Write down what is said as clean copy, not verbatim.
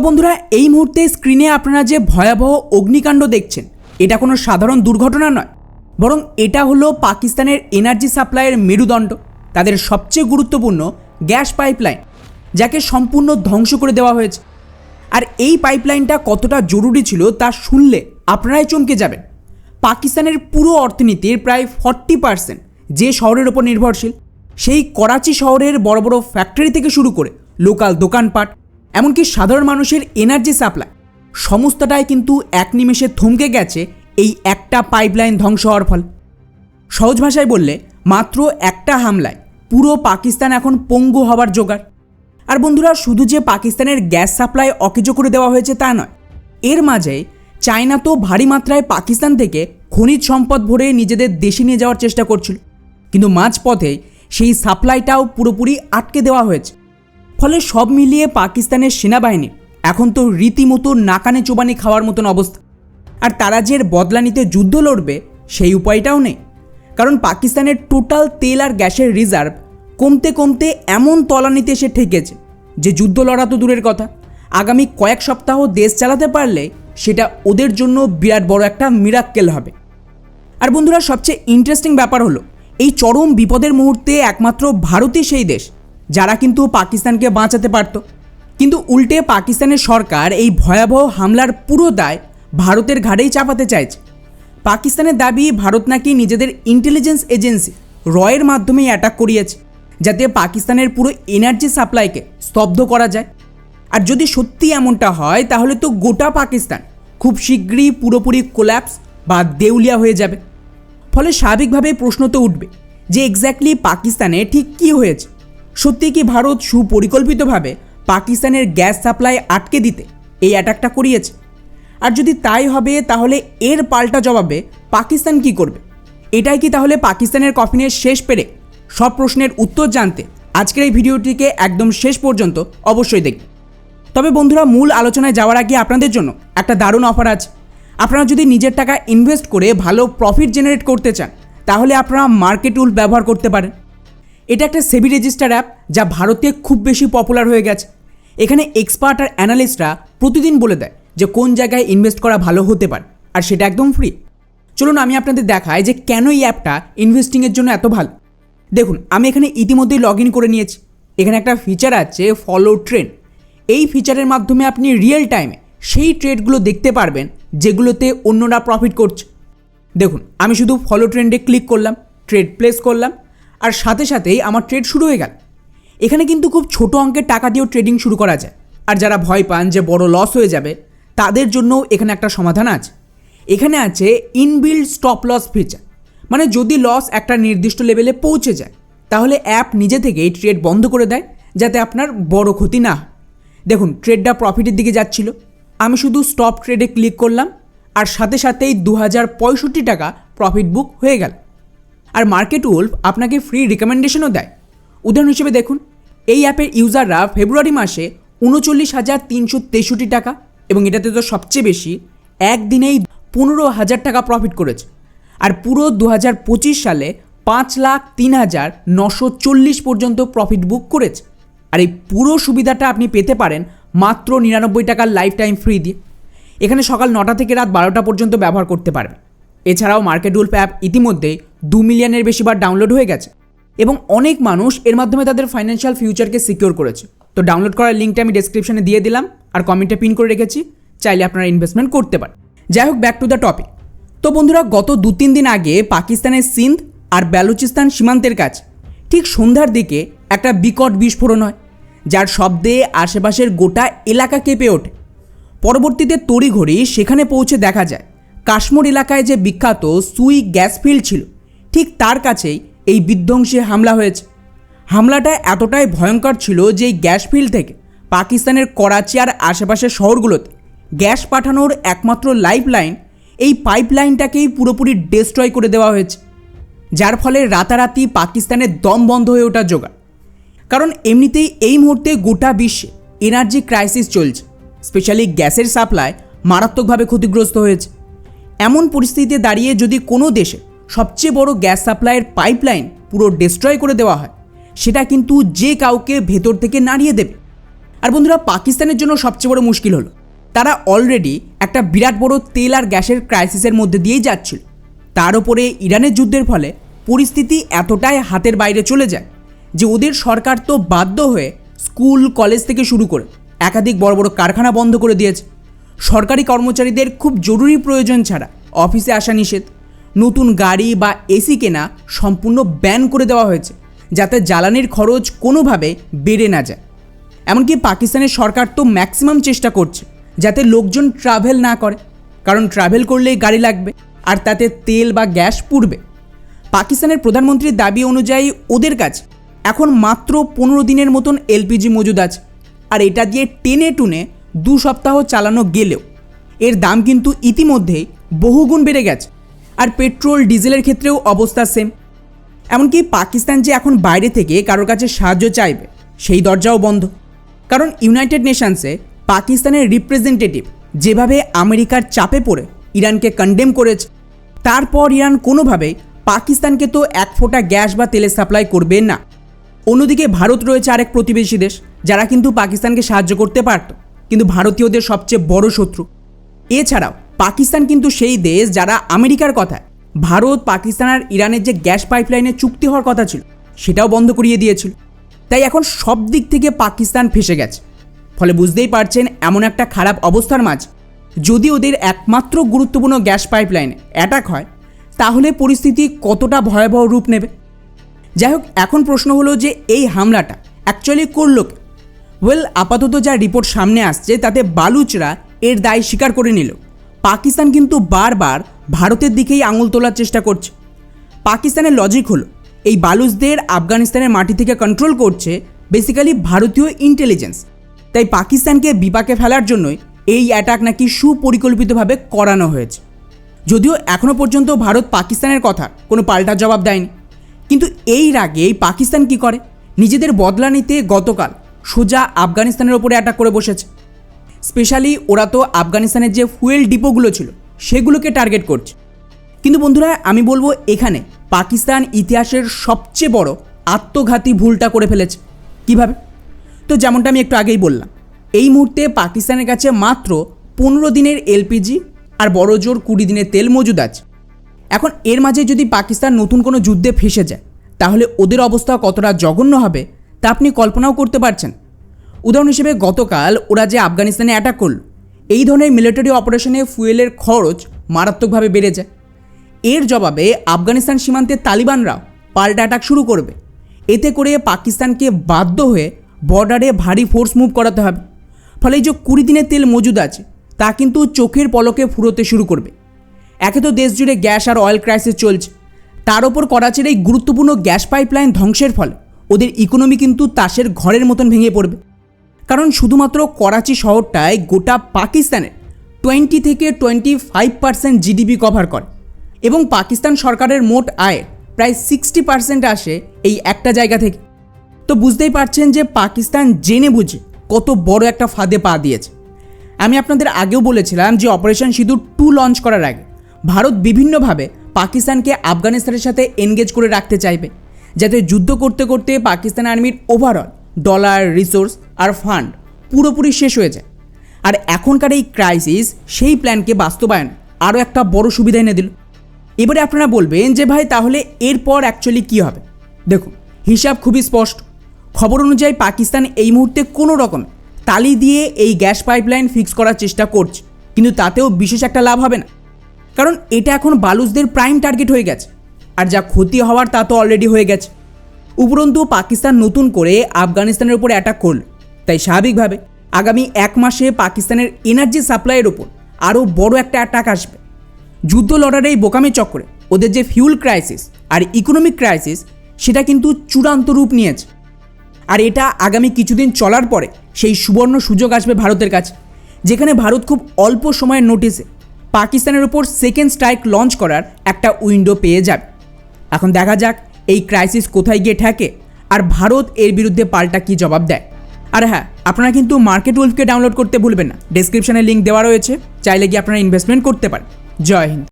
বন্ধুরা এই মুহূর্তে স্ক্রিনে আপনারা যে ভয়াবহ অগ্নিকাণ্ড দেখছেন এটা কোনো সাধারণ দুর্ঘটনা নয়, বরং এটা হলো পাকিস্তানের এনার্জি সাপ্লাইয়ের মেরুদণ্ড, তাদের সবচেয়ে গুরুত্বপূর্ণ গ্যাস পাইপলাইন, যাকে সম্পূর্ণ ধ্বংস করে দেওয়া হয়েছে। আর এই পাইপলাইনটা কতটা জরুরি ছিল তা শুনলে আপনারাই চমকে যাবেন। পাকিস্তানের পুরো অর্থনীতির প্রায় 40% যে শহরের ওপর নির্ভরশীল, সেই করাচি শহরের বড় বড় ফ্যাক্টরি থেকে শুরু করে লোকাল দোকানপাট, এমনকি সাধারণ মানুষের এনার্জি সাপ্লাই সমস্তটাই কিন্তু এক নিমেষে থমকে গেছে এই একটা পাইপলাইন ধ্বংস হওয়ার ফলে। সহজ ভাষায় বললে মাত্র একটা হামলায় পুরো পাকিস্তান এখন পঙ্গু হবার জোগাড়। আর বন্ধুরা, শুধু যে পাকিস্তানের গ্যাস সাপ্লাই অকেজো করে দেওয়া হয়েছে তা নয়, এর মাঝে চায়না তো ভারী মাত্রায় পাকিস্তান থেকে খনিজ সম্পদ ভরে নিজেদের দেশে নিয়ে যাওয়ার চেষ্টা করছিল, কিন্তু মাঝপথে সেই সাপ্লাইটাও পুরোপুরি আটকে দেওয়া হয়েছে। ফলে সব মিলিয়ে পাকিস্তানের সেনাবাহিনী এখন তো রীতিমতো নাকানে চোবানি খাওয়ার মতন অবস্থা। আর তারা যে বদলা নিতে যুদ্ধ লড়বে সেই উপায়টাও নেই, কারণ পাকিস্তানের টোটাল তেল আর গ্যাসের রিজার্ভ কমতে কমতে এমন তলানিতে এসে ঠেকেছে যে যুদ্ধ লড়া তো দূরের কথা, আগামী কয়েক সপ্তাহ দেশ চালাতে পারলে সেটা ওদের জন্য বিরাট বড় একটা মিরাক্কেল হবে। আর বন্ধুরা, সবচেয়ে ইন্টারেস্টিং ব্যাপার হলো এই চরম বিপদের মুহূর্তে একমাত্র ভারতই সেই দেশ যারা কিন্তু পাকিস্তানকে বাঁচাতে পারত, কিন্তু উল্টে পাকিস্তানের সরকার এই ভয়াবহ হামলার পুরো দায় ভারতের ঘাড়েই চাপাতে চাইছে। পাকিস্তানের দাবি ভারত নাকি নিজেদের ইন্টেলিজেন্স এজেন্সি রয়ের মাধ্যমেই অ্যাটাক করিয়েছে, যাতে পাকিস্তানের পুরো এনার্জি সাপ্লাইকে স্তব্ধ করা যায়। আর যদি সত্যি এমনটা হয় তাহলে তো গোটা পাকিস্তান খুব শীঘ্রই পুরোপুরি কোল্যাপস বা দেউলিয়া হয়ে যাবে। ফলে স্বাভাবিকভাবে প্রশ্ন তো উঠবে যে এক্স্যাক্টলি পাকিস্তানে ঠিক কী হয়েছে। সত্যি কি ভারত সুপরিকল্পিতভাবে পাকিস্তানের গ্যাস সাপ্লাই আটকে দিতে এই অ্যাটাকটা করিয়েছে? আর যদি তাই হবে তাহলে এর পাল্টা জবাবে পাকিস্তান কি করবে? এটাই কি তাহলে পাকিস্তানের কফিনের শেষ পেরে? সব প্রশ্নের উত্তর জানতে আজকের এই ভিডিওটিকে একদম শেষ পর্যন্ত অবশ্যই দেখবেন। তবে বন্ধুরা, মূল আলোচনায় যাওয়ার আগে আপনাদের জন্য একটা দারুণ অফার আছে। আপনারা যদি নিজের টাকা ইনভেস্ট করে ভালো প্রফিট জেনারেট করতে চান তাহলে আপনারা মার্কেট টুল ব্যবহার করতে পারেন। এটা একটা সেবি রেজিস্টার অ্যাপ যা ভারতে খুব বেশি পপুলার হয়ে গেছে। এখানে এক্সপার্ট আর অ্যানালিস্টরা প্রতিদিন বলে দেয় যে কোন জায়গায় ইনভেস্ট করা ভালো হতে পারে, আর সেটা একদম ফ্রি। চলুন আমি আপনাদের দেখাই যে কেন এই অ্যাপটা ইনভেস্টিংয়ের জন্য এত ভালো। দেখুন, আমি এখানে ইতিমধ্যেই লগ ইন করে নিয়েছি। এখানে একটা ফিচার আছে ফলো ট্রেন্ড। এই ফিচারের মাধ্যমে আপনি রিয়েল টাইমে সেই ট্রেডগুলো দেখতে পারবেন যেগুলোতে অন্যরা প্রফিট করছে। দেখুন, আমি শুধু ফলো ট্রেন্ডে ক্লিক করলাম, ট্রেড প্লেস করলাম, আর সাথে সাথেই আমার ট্রেড শুরু হয়ে গেল। এখানে কিন্তু খুব ছোট অঙ্কের টাকা দিয়েও ট্রেডিং শুরু করা যায়। আর যারা ভয় পান যে বড় লস হয়ে যাবে তাদের জন্য এখানে একটা সমাধান আছে। এখানে আছে ইনবিল্ড স্টপ লস ফিচার, মানে যদি লস একটা নির্দিষ্ট লেভেলে পৌঁছে যায় তাহলে অ্যাপ নিজে থেকেই ট্রেড বন্ধ করে দেয় যাতে আপনার বড় ক্ষতি না হয়। দেখুন, ট্রেডটা প্রফিটের দিকে যাচ্ছিল, আমি শুধু স্টপ ট্রেডে ক্লিক করলাম আর সাথে সাথেই 2065 টাকা প্রফিট বুক হয়ে গেল। আর মার্কেট উলফ আপনাকে ফ্রি রিকমেন্ডেশনও দেয়। উদাহরণ হিসেবে দেখুন, এই অ্যাপের ইউজাররা ফেব্রুয়ারি মাসে 39,363 টাকা, এবং এটাতে তো সবচেয়ে বেশি একদিনেই 15,000 টাকা প্রফিট করেছে। আর পুরো 2025 সালে 5,03,940 পর্যন্ত প্রফিট বুক করেছে। আর এই পুরো সুবিধাটা আপনি পেতে পারেন মাত্র 99 টাকার লাইফ টাইম ফ্রি দিয়ে। এখানে সকাল 9টা থেকে রাত 12টা পর্যন্ত ব্যবহার করতে পারবেন। এছাড়াও মার্কেট উলফ অ্যাপ ইতিমধ্যেই 2 মিলিয়নের বেশি বার ডাউনলোড হয়ে গেছে, এবং অনেক মানুষ এর মাধ্যমে তাদের ফাইন্যান্সিয়াল ফিউচারকে সিকিউর করেছে। তো ডাউনলোড করার লিঙ্কটা আমি ডেসক্রিপশনে দিয়ে দিলাম আর কমেন্টে পিন করে রেখেছি, চাইলে আপনারা ইনভেস্টমেন্ট করতে পারেন। যাই হোক, ব্যাক টু দ্য টপিক। তো বন্ধুরা, গত 2-3 দিন আগে পাকিস্তানের সিন্ধ আর বেলুচিস্তান সীমান্তের কাছে ঠিক সন্ধ্যার দিকে একটা বিকট বিস্ফোরণ হয়, যার শব্দে আশেপাশের গোটা এলাকা কেঁপে ওঠে। পরবর্তীতে তড়িঘড়ি সেখানে পৌঁছে দেখা যায় কাশ্মীর এলাকায় যে বিখ্যাত সুই গ্যাস ফিল্ড ছিল ঠিক তার কাছেই এই বিধ্বংসী হামলা হয়েছে। হামলাটা এতটাই ভয়ঙ্কর ছিল যে এই গ্যাস ফিল্ড থেকে পাকিস্তানের করাচি আর আশেপাশের শহরগুলোতে গ্যাস পাঠানোর একমাত্র লাইফ লাইন, এই পাইপলাইনটাকেই পুরোপুরি ডেস্ট্রয় করে দেওয়া হয়েছে, যার ফলে রাতারাতি পাকিস্তানের দম বন্ধ হয়ে ওঠার জোগাড়। কারণ এমনিতেই এই মুহূর্তে গোটা বিশ্বে এনার্জি ক্রাইসিস চলছে, স্পেশালি গ্যাসের সাপ্লাই মারাত্মকভাবে ক্ষতিগ্রস্ত হয়েছে। এমন পরিস্থিতিতে দাঁড়িয়ে যদি কোনো দেশে সবচেয়ে বড় গ্যাস সাপ্লাইয়ের পাইপলাইন পুরো ডেস্ট্রয় করে দেওয়া হয়, সেটা কিন্তু যে কাউকে ভেতর থেকে নাড়িয়ে দেবে। আর বন্ধুরা, পাকিস্তানের জন্য সবচেয়ে বড় মুশকিল হলো তারা অলরেডি একটা বিরাট বড় তেল আর গ্যাসের ক্রাইসিসের মধ্যে দিয়েই যাচ্ছিল। তার উপরে ইরানের যুদ্ধের ফলে পরিস্থিতি এতটাই হাতের বাইরে চলে যায় যে ওদের সরকার তো বাধ্য হয়ে স্কুল কলেজ থেকে শুরু করে একাধিক বড় বড় কারখানা বন্ধ করে দিয়েছে। সরকারি কর্মচারীদের খুব জরুরি প্রয়োজন ছাড়া অফিসে আসা নিষেধ। নতুন গাড়ি বা এসি কেনা সম্পূর্ণ ব্যান করে দেওয়া হয়েছে, যাতে জ্বালানির খরচ কোনোভাবে বেড়ে না যায়। এমনকি পাকিস্তানের সরকার তো ম্যাক্সিমাম চেষ্টা করছে যাতে লোকজন ট্রাভেল না করে, কারণ ট্রাভেল করলেই গাড়ি লাগবে আর তাতে তেল বা গ্যাস পুড়বে। পাকিস্তানের প্রধানমন্ত্রীর দাবি অনুযায়ী ওদের কাছে এখন মাত্র 15 দিনের মতন এলপিজি মজুদ আছে, আর এটা দিয়ে টেনে টুনে 2 সপ্তাহ চালানো গেলেও এর দাম কিন্তু ইতিমধ্যেই বহুগুণ বেড়ে গেছে। আর পেট্রোল ডিজেলের ক্ষেত্রেও অবস্থা সেম। এমনকি পাকিস্তান যে এখন বাইরে থেকে কারোর কাছে সাহায্য চাইবে সেই দরজাও বন্ধ, কারণ ইউনাইটেড নেশনসে পাকিস্তানের রিপ্রেজেন্টেটিভ যেভাবে আমেরিকার চাপে পড়ে ইরানকে কন্ডেম করেছে, তারপর ইরান কোনোভাবেই পাকিস্তানকে তো এক ফোঁটা গ্যাস বা তেলের সাপ্লাই করবে না। অন্যদিকে ভারত রয়েছে আরেক প্রতিবেশী দেশ, যারা কিন্তু পাকিস্তানকে সাহায্য করতে পারত, কিন্তু ভারতীয়দের সবচেয়ে বড় শত্রু। এছাড়াও পাকিস্তান কিন্তু সেই দেশ যারা আমেরিকার কথায় ভারত, পাকিস্তান আর ইরানের যে গ্যাস পাইপলাইনে চুক্তি হওয়ার কথা ছিল সেটাও বন্ধ করিয়ে দিয়েছিল। তাই এখন সব দিক থেকে পাকিস্তান ফেঁসে গেছে। ফলে বুঝতেই পারছেন, এমন একটা খারাপ অবস্থার মাঝে যদি ওদের একমাত্র গুরুত্বপূর্ণ গ্যাস পাইপলাইনে অ্যাটাক হয়, তাহলে পরিস্থিতি কতটা ভয়াবহ রূপ নেবে। যাই হোক, এখন প্রশ্ন হলো যে এই হামলাটা অ্যাকচুয়ালি করলো কে? ওয়েল, আপাতত যা রিপোর্ট সামনে আসছে তাতে বালুচরা এর দায় স্বীকার করে নিল। পাকিস্তান কিন্তু বারবার ভারতের দিকেই আঙুল তোলার চেষ্টা করছে। পাকিস্তানের লজিক হলো এই বালুচদের আফগানিস্তানের মাটি থেকে কন্ট্রোল করছে বেসিক্যালি ভারতীয় ইন্টেলিজেন্স। তাই পাকিস্তানকে বিপাকে ফেলার জন্যই এই অ্যাটাক নাকি সুপরিকল্পিতভাবে করানো হয়েছে। যদিও এখনও পর্যন্ত ভারত পাকিস্তানের কথা কোনো পাল্টা জবাব দেয়নি, কিন্তু এই রাগেই পাকিস্তান কি করে, নিজেদের বদলা নিতে গতকাল সোজা আফগানিস্তানের ওপরে অ্যাটাক করে বসেছে। স্পেশালি ওরা তো আফগানিস্তানের যে ফুয়েল ডিপোগুলো ছিল সেগুলোকে টার্গেট করছে। কিন্তু বন্ধুরা, আমি বলবো এখানে পাকিস্তান ইতিহাসের সবচেয়ে বড় আত্মঘাতী ভুলটা করে ফেলেছে। কিভাবে? তো যেমনটা আমি একটু আগেই বললাম, এই মুহূর্তে পাকিস্তানের কাছে মাত্র 15 দিনের এলপিজি আর বড় জোর 20 দিনের তেল মজুদ আছে। এখন এর মাঝে যদি পাকিস্তান নতুন কোনো যুদ্ধে ফেঁসে যায়, তাহলে ওদের অবস্থা কতটা জঘন্য হবে তা আপনি কল্পনাও করতে পারছেন। উদাহরণ হিসেবে গতকাল ওরা যে আফগানিস্তানে অ্যাটাক করলো, এই ধরনের মিলিটারি অপারেশনে ফুয়েলের খরচ মারাত্মকভাবে বেড়ে যায়। এর জবাবে আফগানিস্তান সীমান্তে তালিবানরাও পাল্টা অ্যাটাক শুরু করবে। এতে করে পাকিস্তানকে বাধ্য হয়ে বর্ডারে ভারী ফোর্স মুভ করাতে হবে। ফলে এই যে 20 দিনের তেল মজুদ আছে তা কিন্তু চোখের পলকে ফুরোতে শুরু করবে। একে তো দেশ জুড়ে গ্যাস আর অয়েল ক্রাইসিস চলছে, তার ওপর করাচির এই গুরুত্বপূর্ণ গ্যাস পাইপলাইন ধ্বংসের ফলে ওদের ইকোনমি কিন্তু তাসের ঘরের মতন ভেঙে পড়বে। কারণ শুধুমাত্র করাচি শহরটায় গোটা পাকিস্তানের 20 থেকে 25% জিডিপি কভার করে, এবং পাকিস্তান সরকারের মোট আয়ের প্রায় 60% আসে এই একটা জায়গা থেকে। তো বুঝতেই পারছেন যে পাকিস্তান জেনে বুঝে কত বড় একটা ফাঁদে পা দিয়েছে। আমি আপনাদের আগেও বলেছিলাম যে অপারেশন সিঁদুর 2 লঞ্চ করার আগে ভারত বিভিন্নভাবে পাকিস্তানকে আফগানিস্তানের সাথে এনগেজ করে রাখতে চাইবে, যাতে যুদ্ধ করতে করতে পাকিস্তান আর্মির ওভারঅল ডলার, রিসোর্স আর ফান্ড পুরোপুরি শেষ হয়ে যায়। আর এখনকার এই ক্রাইসিস সেই প্ল্যানকে বাস্তবায়ন আরও একটা বড় সুবিধা এনে দিল। এবারে আপনারা বলবেন যে ভাই, তাহলে এরপর অ্যাকচুয়ালি কী হবে? দেখুন, হিসাব খুবই স্পষ্ট। খবর অনুযায়ী পাকিস্তান এই মুহূর্তে কোনো রকমে তালি দিয়ে এই গ্যাস পাইপলাইন ফিক্স করার চেষ্টা করছে, কিন্তু তাতেও বিশেষ একটা লাভ হবে না, কারণ এটা এখন বালুচদের প্রাইম টার্গেট হয়ে গেছে। আর যা ক্ষতি হওয়ার তা তো অলরেডি হয়ে গেছে। উপরন্তু পাকিস্তান নতুন করে আফগানিস্তানের উপর অ্যাটাক করল, তাই স্বাভাবিকভাবে আগামী 1 মাসে পাকিস্তানের এনার্জি সাপ্লাইয়ের ওপর আরও বড় একটা অ্যাটাক আসবে। যুদ্ধ লড়ার এই বোকামি চক্করে ওদের যে ফিউল ক্রাইসিস আর ইকোনমিক ক্রাইসিস সেটা কিন্তু চূড়ান্ত রূপ নিয়েছে। আর এটা আগামী কিছুদিন চলার পরে সেই সুবর্ণ সুযোগ আসবে ভারতের কাছে, যেখানে ভারত খুব অল্প সময়ের নোটিসে পাকিস্তানের ওপর সেকেন্ড স্ট্রাইক লঞ্চ করার একটা উইন্ডো পেয়ে যাবে। এখন দেখা যাক এই ক্রাইসিস কোথায় গিয়ে ঠেকে আর ভারত এর বিরুদ্ধে পাল্টা কী জবাব দেয়। আর হ্যাঁ, আপনারা কিন্তু মার্কেট উলফকে ডাউনলোড করতে ভুলবেন না। ডেসক্রিপশনে লিঙ্ক দেওয়া রয়েছে, চাইলে গিয়ে আপনারা ইনভেস্টমেন্ট করতে পারেন। জয় হিন্দ।